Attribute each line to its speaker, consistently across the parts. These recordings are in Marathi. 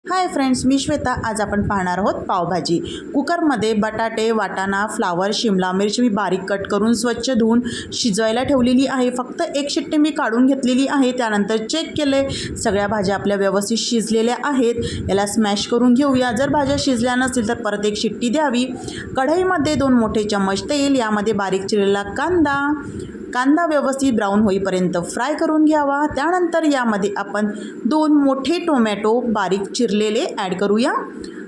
Speaker 1: हाय फ्रेंड्स, मी श्वेता। आज आपण पाहणार आहोत पावभाजी। कुकरमध्ये बटाटे, वाटाणा, फ्लावर, शिमला मिरची मी बारीक कट करून स्वच्छ धुवून शिजवायला ठेवलेली आहे। फक्त एक शिट्टी मी काढून घेतलेली आहे। त्यानंतर चेक केले, सगळ्या भाज्या आपल्या व्यवस्थित शिजलेल्या आहेत। याला स्मॅश करून घेऊया। जर भाज्या शिजल्या नसतील तर परत एक शिट्टी द्यावी। कढईमध्ये 2 मोठे चम्मच तेल, यामध्ये बारीक चिरलेला कांदा व्यवस्थित ब्राऊन होईपर्यंत फ्राय करून घ्यावा। त्यानंतर यामध्ये आपण 2 मोठे टोमॅटो बारीक चिरलेले ॲड करूया।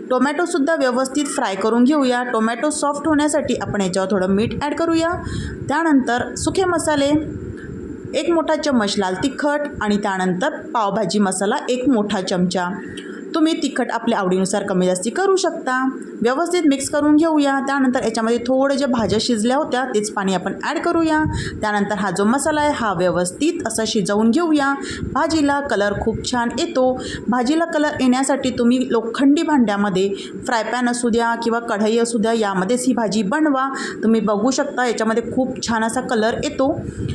Speaker 1: टोमॅटोसुद्धा व्यवस्थित फ्राय करून घेऊया। टोमॅटो सॉफ्ट होण्यासाठी आपण याच्यावर थोडं मीठ ॲड करूया। त्यानंतर सुके मसाले, 1 मोठा चम्मच लाल तिखट आणि त्यानंतर पावभाजी मसाला 1 मोठा चमचा। तुम्ही तिखट आपल्या आवडीनुसार कमी जास्ती करू शकता। व्यवस्थित मिक्स करून घेऊया। त्यानंतर याच्यामध्ये थोडं जे भाज्या शिजल्या होत्या तेच पाणी आपण ॲड करूया। त्यानंतर हा जो मसाला आहे हा व्यवस्थित असा शिजवून घेऊया। भाजीला कलर खूप छान येतो। भाजीला कलर येण्यासाठी तुम्ही लोखंडी भांड्यामध्ये फ्राय पॅन असू द्या किंवा कढई असू द्या, यामध्येच ही भाजी बनवा। तुम्ही बघू शकता याच्यामध्ये खूप छान असा कलर येतो।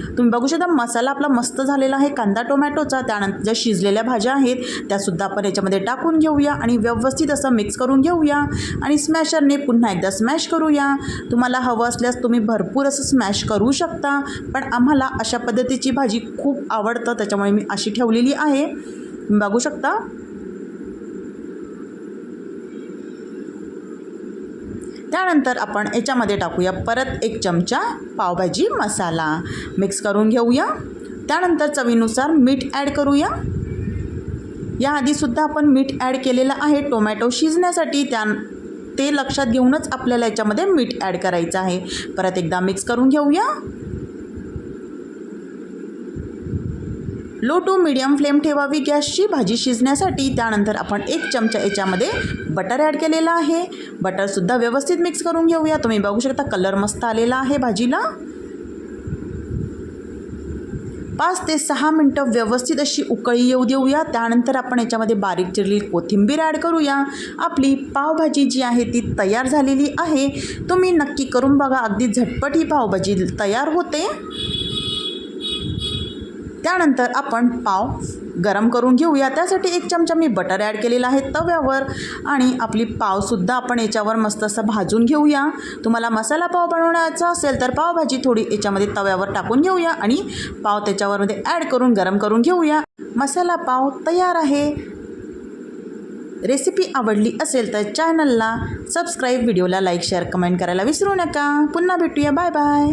Speaker 1: तुम्ही बघू शकता मसाला आपला मस्त झालेला आहे कांदा टोमॅटोचा। त्यानंतर ज्या शिजलेल्या भाज्या आहेत त्यासुद्धा आपण याच्यामध्ये टाकून घेऊया आणि व्यवस्थित असं मिक्स करून घेऊया आणि स्मॅशरने पुन्हा एकदा स्मॅश करूया। तुम्हाला हवं असल्यास तुम्ही भरपूर असं स्मॅश करू शकता, पण आम्हाला अशा पद्धतीची भाजी खूप आवडतं, त्याच्यामुळे मी अशी ठेवलेली आहे। बघू शकता। त्यानंतर आपण याच्यामध्ये टाकूया परत 1 चमचा पावभाजी मसाला, मिक्स करून घेऊया। त्यानंतर चवीनुसार मीठ ॲड करूया। याआधीसुद्धा आपण मीठ ॲड केलेलं आहे टोमॅटो शिजण्यासाठी, ते लक्षात घेऊनच आपल्याला याच्यामध्ये मीठ ॲड करायचं आहे। परत एकदा मिक्स करून घेऊया। लो टू मीडियम फ्लेम ठेवावी गॅसची भाजी शिजण्यासाठी। त्यानंतर आपण 1 चमचा याच्यामध्ये बटर ॲड केलेला आहे। बटरसुद्धा व्यवस्थित मिक्स करून घेऊया। तुम्ही बघू शकता कलर मस्त आलेला आहे भाजीला। 5 ते 6 मिनटं व्यवस्थित अशी उकळी येऊ देऊया। त्यानंतर आपण याच्यामध्ये बारीक चिरलेली कोथिंबीर ॲड करूया। आपली पावभाजी जी आहे ती तयार झालेली आहे। तुम्ही नक्की करून बघा, अगदी झटपट ही पावभाजी तयार होते। त्यानंतर आपण पाव गरम करून घेऊया। त्यासाठी 1 चमचा मी बटर ॲड केलेला आहे तव्यावर आणि आपली पावसुद्धा आपण याच्यावर मस्त असं भाजून घेऊया। तुम्हाला मसाला पाव बनवण्याचा असेल तर पावभाजी थोडी याच्यामध्ये तव्यावर टाकून घेऊया आणि पाव त्याच्यावरमध्ये ॲड करून गरम करून घेऊया। मसाला पाव तयार आहे। रेसिपी आवडली असेल तर चॅनलला सबस्क्राईब, व्हिडिओला लाईक, शेअर, कमेंट करायला विसरू नका। पुन्हा भेटूया। Bye bye.